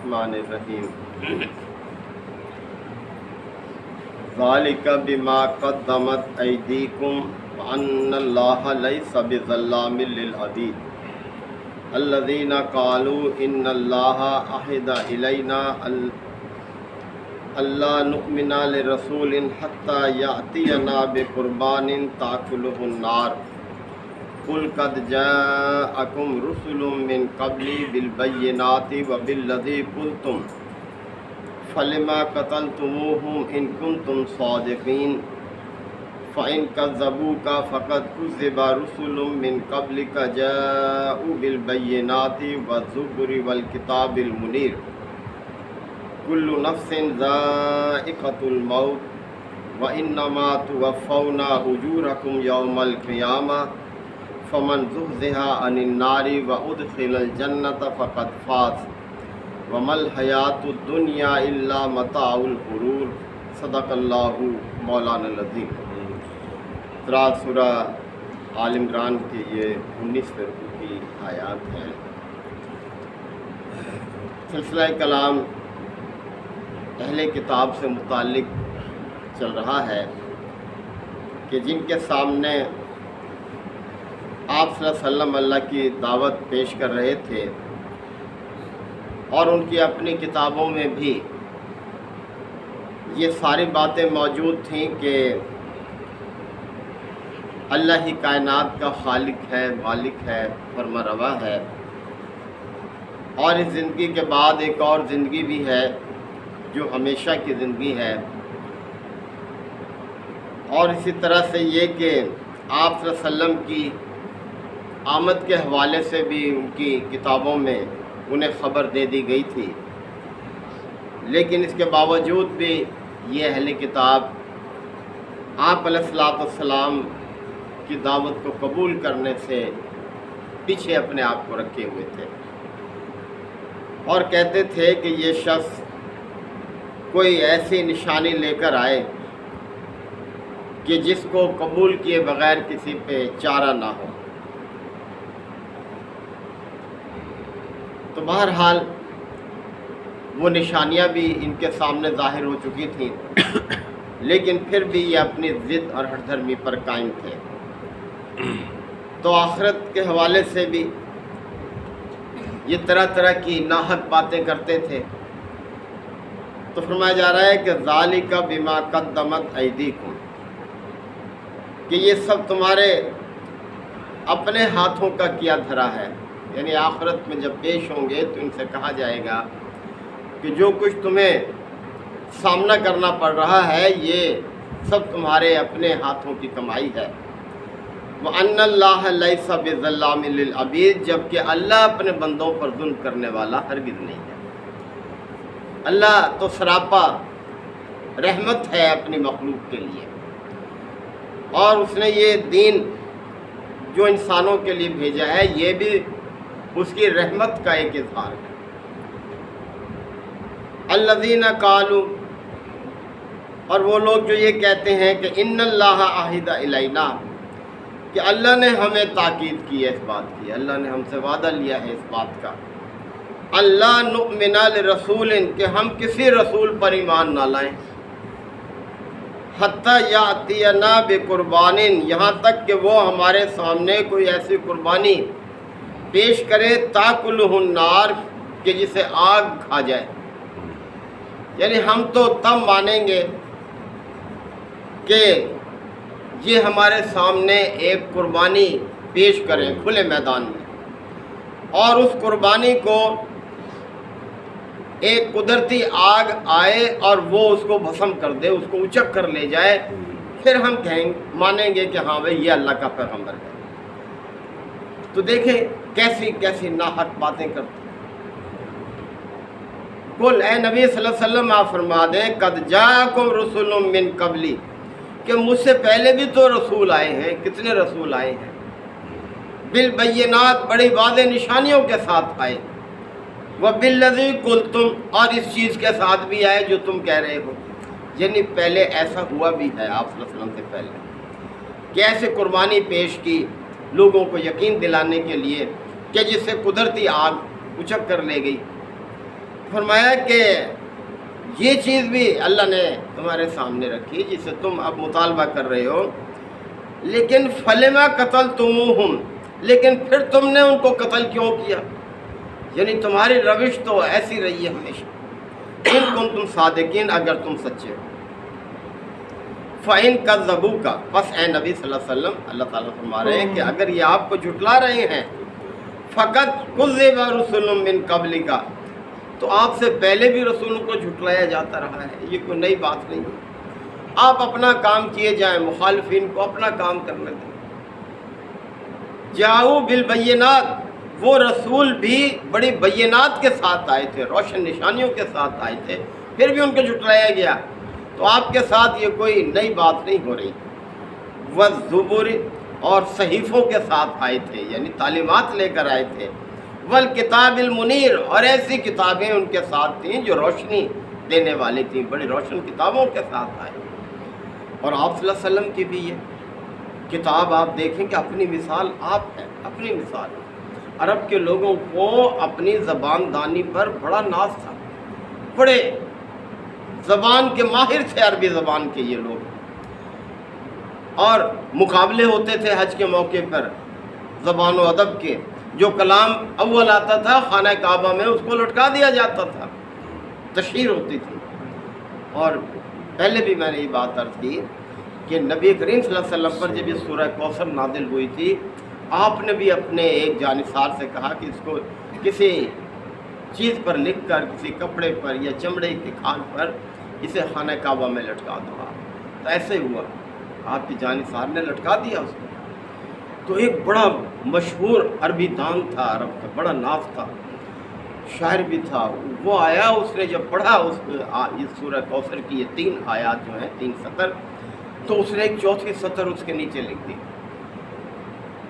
الرحمن الرحیم ذالک بما قدمت ایدیکم وان اللہ لیس بظلام للعبید الذین قالوا ان اللہ عہد الینا اللہ نؤمن لرسول حتی یأتینا بقربان تأکلہ النار قل قد جاءکم رسل من قبلی بالبینات وبالذی قلتم فلما قتلتموهم ان کنتم صادقین فإن كذبوك فقد كذب رسل من قبلك جاءوا بالبينات والزبر والكتاب المنير كل نفس ذائقة الموت وإنما توفون أجوركم يوم القيامة فمن زحزح عن النار وأدخل الجنة فقد فاز وما الحياة الدنيا إلا متاع الغرور صدق الله مولانا العظیم۔ سورہ آل عمران کے یہ 19 کی آیات ہیں۔ سلسلہ کلام اہل کتاب سے متعلق چل رہا ہے کہ جن کے سامنے آپ صلی اللہ علیہ وسلم اللہ کی دعوت پیش کر رہے تھے اور ان کی اپنی کتابوں میں بھی یہ ساری باتیں موجود تھیں کہ اللہ ہی کائنات کا خالق ہے، مالک ہے، فرما روا ہے، اور اس زندگی کے بعد ایک اور زندگی بھی ہے جو ہمیشہ کی زندگی ہے، اور اسی طرح سے یہ کہ آپ صلی اللہ علیہ وسلم کی آمد کے حوالے سے بھی ان کی کتابوں میں انہیں خبر دے دی گئی تھی، لیکن اس کے باوجود بھی یہ اہل کتاب آپ علیہ الصلوۃ والسلام کی دعوت کو قبول کرنے سے پیچھے اپنے آپ کو رکھے ہوئے تھے، اور کہتے تھے کہ یہ شخص کوئی ایسی نشانی لے کر آئے کہ جس کو قبول کیے بغیر کسی پہ چارہ نہ ہو۔ تو بہرحال وہ نشانیاں بھی ان کے سامنے ظاہر ہو چکی تھیں، لیکن پھر بھی یہ اپنی ضد اور ہٹ دھرمی پر قائم تھے۔ تو آخرت کے حوالے سے بھی یہ طرح طرح کی ناحق باتیں کرتے تھے۔ تو فرمایا جا رہا ہے کہ ذالک بما قدمت ایدیکم، کہ یہ سب تمہارے اپنے ہاتھوں کا کیا دھرا ہے، یعنی آخرت میں جب پیش ہوں گے تو ان سے کہا جائے گا کہ جو کچھ تمہیں سامنا کرنا پڑ رہا ہے یہ سب تمہارے اپنے ہاتھوں کی کمائی ہے۔ وَأَنَّ اللَّهَ لَيْسَ بِظَلَّامٍ لِّلْعَبِيدِ، جبکہ اللہ اپنے بندوں پر ظلم کرنے والا ہرگز نہیں ہے۔ اللہ تو سراپا رحمت ہے اپنی مخلوق کے لیے، اور اس نے یہ دین جو انسانوں کے لیے بھیجا ہے یہ بھی اس کی رحمت کا ایک اظہار ہے۔ الذین قالوا، اور وہ لوگ جو یہ کہتے ہیں کہ ان اللہ عہد الینا، کہ اللہ نے ہمیں تاکید کی ہے اس بات کی، اللہ نے ہم سے وعدہ لیا ہے اس بات کا، اللہ نؤمن لرسول، کہ ہم کسی رسول پر ایمان نہ لائیں، حتی یاتینا بقربان، یہاں تک کہ وہ ہمارے سامنے کوئی ایسی قربانی پیش کرے تاکلہ النار، کہ جسے آگ کھا جائے۔ یعنی ہم تو تب مانیں گے کہ یہ ہمارے سامنے ایک قربانی پیش کریں کھلے میدان میں، اور اس قربانی کو ایک قدرتی آگ آئے اور وہ اس کو بھسم کر دے، اس کو اچک کر لے جائے، پھر ہم مانیں گے کہ ہاں بھائی یہ اللہ کا پیغمبر ہے۔ تو دیکھیں کیسی کیسی ناحق باتیں کرتے۔ قل، اے نبی صلی اللہ علیہ وسلم آپ فرما دیں، قد جاءکم رسول من قبلی، کہ مجھ سے پہلے بھی تو رسول آئے ہیں۔ کتنے رسول آئے ہیں؟ بالبینات، بڑی واضح نشانیوں کے ساتھ آئے، وبالذی قلتم، اور اس چیز کے ساتھ بھی آئے جو تم کہہ رہے ہو۔ یعنی پہلے ایسا ہوا بھی ہے آپ صلی اللہ علیہ وسلم سے پہلے کہ ایسے قربانی پیش کی لوگوں کو یقین دلانے کے لیے کہ جس سے قدرتی آگ اچک کر لے گئی، فرمایا کہ یہ چیز بھی اللہ نے تمہارے سامنے رکھی جسے تم اب مطالبہ کر رہے ہو، لیکن فلما قتلتموہم، لیکن پھر تم نے ان کو قتل کیوں کیا؟ یعنی تمہاری روش تو ایسی رہی ہے ہمیشہ، ان کنتم صادقین، اگر تم سچے ہو۔ فَإِن كَذَّبُوكَ، پس اے نبی صلی اللہ علیہ وسلم اللہ تعالیٰ فرما رہے ہیں کہ اگر یہ آپ کو جھٹلا رہے ہیں، فَقَدْ كُذِّبَ رُسُلٌ مِّن قَبْلِكَ، تو آپ سے پہلے بھی رسولوں کو جھٹلایا جاتا رہا ہے، یہ کوئی نئی بات نہیں ہے۔ آپ اپنا کام کیے جائیں، مخالفین کو اپنا کام کرنے دیں۔ جاؤ بالبینات، وہ رسول بھی بڑی بینات کے ساتھ آئے تھے، روشن نشانیوں کے ساتھ آئے تھے، پھر بھی ان کو جھٹلایا گیا۔ تو آپ کے ساتھ یہ کوئی نئی بات نہیں ہو رہی۔ والزبر، اور صحیفوں کے ساتھ آئے تھے، یعنی تعلیمات لے کر آئے تھے۔ والکتاب المنیر، اور ایسی کتابیں ان کے ساتھ تھیں جو روشنی دینے والی تھیں، بڑی روشن کتابوں کے ساتھ آئے۔ اور آپ صلی اللہ علیہ وسلم کی بھی یہ کتاب آپ دیکھیں کہ اپنی مثال آپ ہے، اپنی مثال۔ عرب کے لوگوں کو اپنی زبان دانی پر بڑا ناز تھا، بڑے زبان کے ماہر تھے عربی زبان کے یہ لوگ، اور مقابلے ہوتے تھے حج کے موقع پر زبان و ادب کے۔ جو کلام اول آتا تھا خانہ کعبہ میں اس کو لٹکا دیا جاتا تھا، تشہیر ہوتی تھی۔ اور پہلے بھی میں نے یہ بات عرض کی کہ نبی کریم صلی اللہ علیہ وسلم پر جب یہ سورہ کوثر نازل ہوئی تھی، آپ نے بھی اپنے ایک جانثار سے کہا کہ اس کو کسی چیز پر لکھ کر، کسی کپڑے پر یا چمڑے کے کھال پر اسے خانہ کعبہ میں لٹکا دو۔ تو ایسے ہوا، آپ کی جانثار نے لٹکا دیا اس کو۔ تو ایک بڑا مشہور عربی دان تھا، عرب کا بڑا ناز تھا، شاعر بھی تھا، وہ آیا، اس نے جب پڑھا اس سورہ کوثر کی یہ 3 آیات جو ہیں، 3 سطر، تو اس نے ایک چوتھی سطر اس کے نیچے لکھ دی،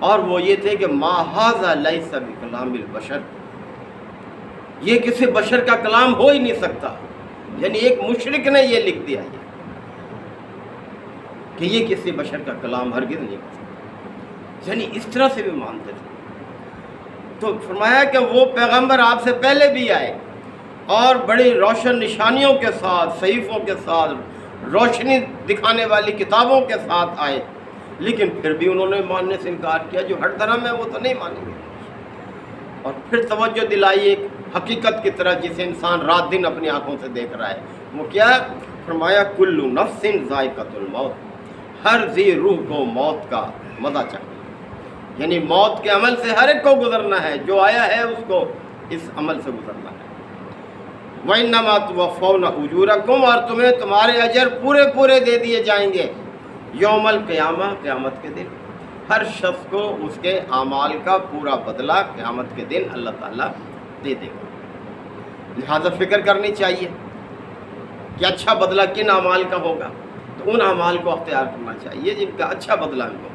اور وہ یہ تھے کہ ما ھذا لیس بکلام البشر، یہ کسی بشر کا کلام ہو ہی نہیں سکتا۔ یعنی ایک مشرک نے یہ لکھ دیا یہ کہ یہ کسی بشر کا کلام ہرگز نہیں ہو سکتا، یعنی اس طرح سے بھی مانتے تھے۔ تو فرمایا کہ وہ پیغمبر آپ سے پہلے بھی آئے اور بڑی روشن نشانیوں کے ساتھ، صحیفوں کے ساتھ، روشنی دکھانے والی کتابوں کے ساتھ آئے، لیکن پھر بھی انہوں نے ماننے سے انکار کیا۔ جو ہر دھرم ہے وہ تو نہیں مانیں گے۔ اور پھر توجہ دلائی ایک حقیقت کی طرح جسے انسان رات دن اپنی آنکھوں سے دیکھ رہا ہے، وہ کیا ہے؟ فرمایا کل نفس ذائقۃ الموت، ہر ذی روح کو موت کا مزہ چکھنا، یعنی موت کے عمل سے ہر ایک کو گزرنا ہے، جو آیا ہے اس کو اس عمل سے گزرنا ہے۔ وَإِنَّمَا تُوَفَّوْنَ أُجُورَكُمْ، اور تمہیں تمہارے اجر پورے پورے دے دیے جائیں گے، یوم القیامہ، قیامت کے دن۔ ہر شخص کو اس کے اعمال کا پورا بدلہ قیامت کے دن اللہ تعالیٰ دے دے گا۔ لہذا فکر کرنی چاہیے کہ اچھا بدلہ کن اعمال کا ہوگا، تو ان اعمال کو اختیار کرنا چاہیے جن کا اچھا بدلہ ہوگا،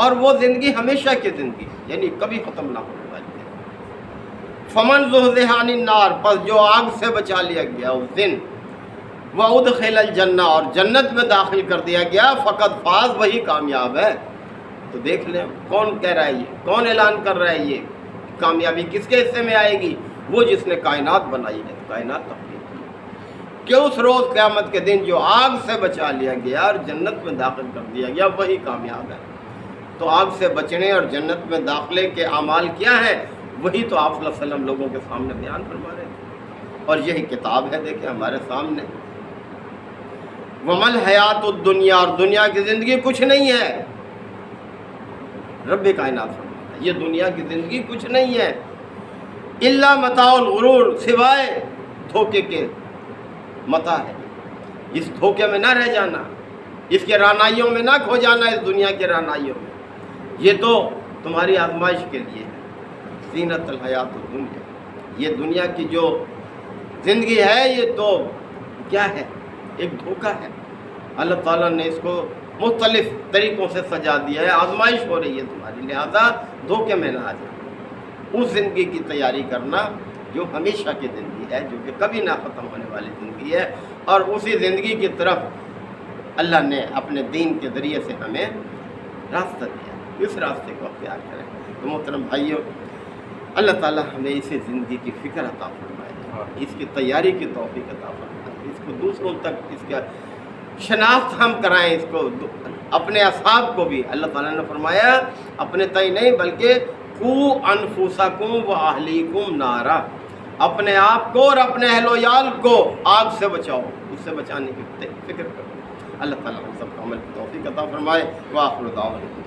اور وہ زندگی ہمیشہ کی زندگی، یعنی کبھی ختم نہ ہونے والی ہے۔ فمن زحزح عن النار، پس جو آگ سے بچا لیا گیا اس دن، وادخل الجنہ، اور جنت میں داخل کر دیا گیا، فقط فاز، وہی کامیاب ہے۔ تو دیکھ لیں کون کہہ رہا ہے یہ، کون اعلان کر رہا ہے یہ کامیابی کس کے حصے میں آئے گی؟ وہ جس نے کائنات بنائی ہے، کائنات تخلیق کی، کہ اس روز قیامت کے دن جو آگ سے بچا لیا گیا اور جنت میں داخل کر دیا گیا وہی کامیاب ہے۔ تو آگ سے بچنے اور جنت میں داخلے کے اعمال کیا ہیں، وہی تو آپ صلی اللہ علیہ وسلم لوگوں کے سامنے بیان فرما رہے تھے، اور یہی کتاب ہے دیکھیں ہمارے سامنے۔ وَمَا الْحَيَاةُ الدُّنْيَا، اور دنیا کی زندگی کچھ نہیں ہے، رب کائنات فرماتا ہے یہ دنیا کی زندگی کچھ نہیں ہے، الا متاع الغرور، سوائے دھوکے کے متاع ہے، اس دھوکے میں نہ رہ جانا، اس کے رعنائیوں میں نہ کھو جانا، اس دنیا کے رعنائیوں میں، یہ تو تمہاری آزمائش کے لیے ہے۔ زینت الحیات الدنیا، یہ دنیا کی جو زندگی ہے یہ تو کیا ہے؟ ایک دھوکہ ہے۔ اللہ تعالیٰ نے اس کو مختلف طریقوں سے سجا دیا ہے، آزمائش ہو رہی ہے تمہاری، لہذا دھوکے میں نہ آ جانا، اس زندگی کی تیاری کرنا جو ہمیشہ کی زندگی ہے، جو کہ کبھی نہ ختم ہونے والی زندگی ہے، اور اسی زندگی کی طرف اللہ نے اپنے دین کے ذریعے سے ہمیں راستہ دیا، اس راستے کو اختیار کریں۔ تو محترم بھائیوں، اللہ تعالیٰ ہمیں اسی زندگی کی فکر عطا فرمائے، اس کی تیاری کی توفیق عطا فرمائے، اس کو دوسروں تک اس کا شناخت ہم کرائیں، اس کو اپنے اصحاب کو بھی اللہ تعالیٰ نے فرمایا اپنے تئی نہیں بلکہ قو انفسکم و اہلیکم نارا، اپنے آپ کو اور اپنے اہل و عیال کو آگ سے بچاؤ، اس سے بچانے کی فکر کرو۔ اللہ تعالیٰ ہم سب کو عمل کی توفیق عطا فرمائے۔ وآخر دعوانا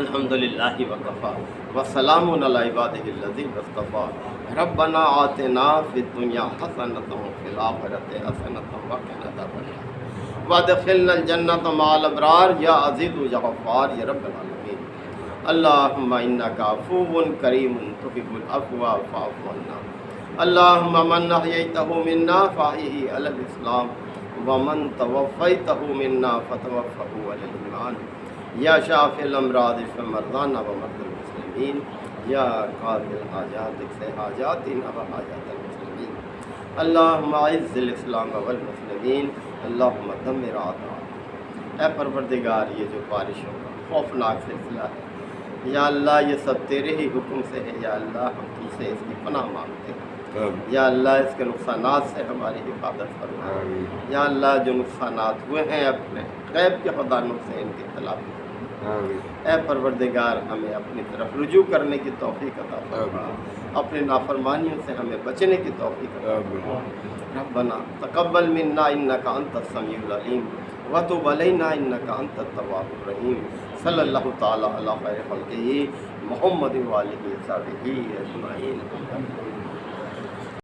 الحمد للہ وکفیٰ وسلام علی عبادہ الذین اصطفیٰ ربنا آتنا فی الدنیا حسنۃ وفی الآخرۃ حسنۃ وقنا عذاب النار وادخلنا الجنۃ مع الابرار یا عزیز یا غفار یا رب العالمین۔ اللہم انک عفو کریم تحب العفو فاعف عنا۔ اللہم من احییتہ منا فاحیہ علی الاسلام ومن توفیتہ منا فتوفہ علی الایمان۔ یا شافی الامراض اشف مرضانا ومرضى المسلمین یا قاضی الحاجات اقض حاجاتنا وحاجات المسلمین۔ اللہم اعز الاسلام والمسلمین اللہم دمر اعداءنا۔ اے پروردگار یہ جو بارشوں کا خوفناک سلسلہ ہے یا اللہ یہ سب تیرے ہی حکم سے ہے، یا اللہ ہم تم سے اس کی پناہ مانگتے ہیں، یا اللہ اس کے نقصانات سے ہماری حفاظت فرما، یا اللہ جو نقصانات ہوئے ہیں اپنے غیب کے خزانوں سے ان کی تلافی فرما۔ اے پروردگار ہمیں اپنی طرف رجوع کرنے کی توفیق عطا فرما، اپنے نافرمانیوں سے ہمیں بچنے کی توفیق عطا فرما۔ ربنا تقبل منا انک انت السمیع العلیم وتب علینا انک انت التواب الرحیم۔ صلی اللہ تعالی علی خیر خلقہ محمد وآلہ وصحبہ اجمعین۔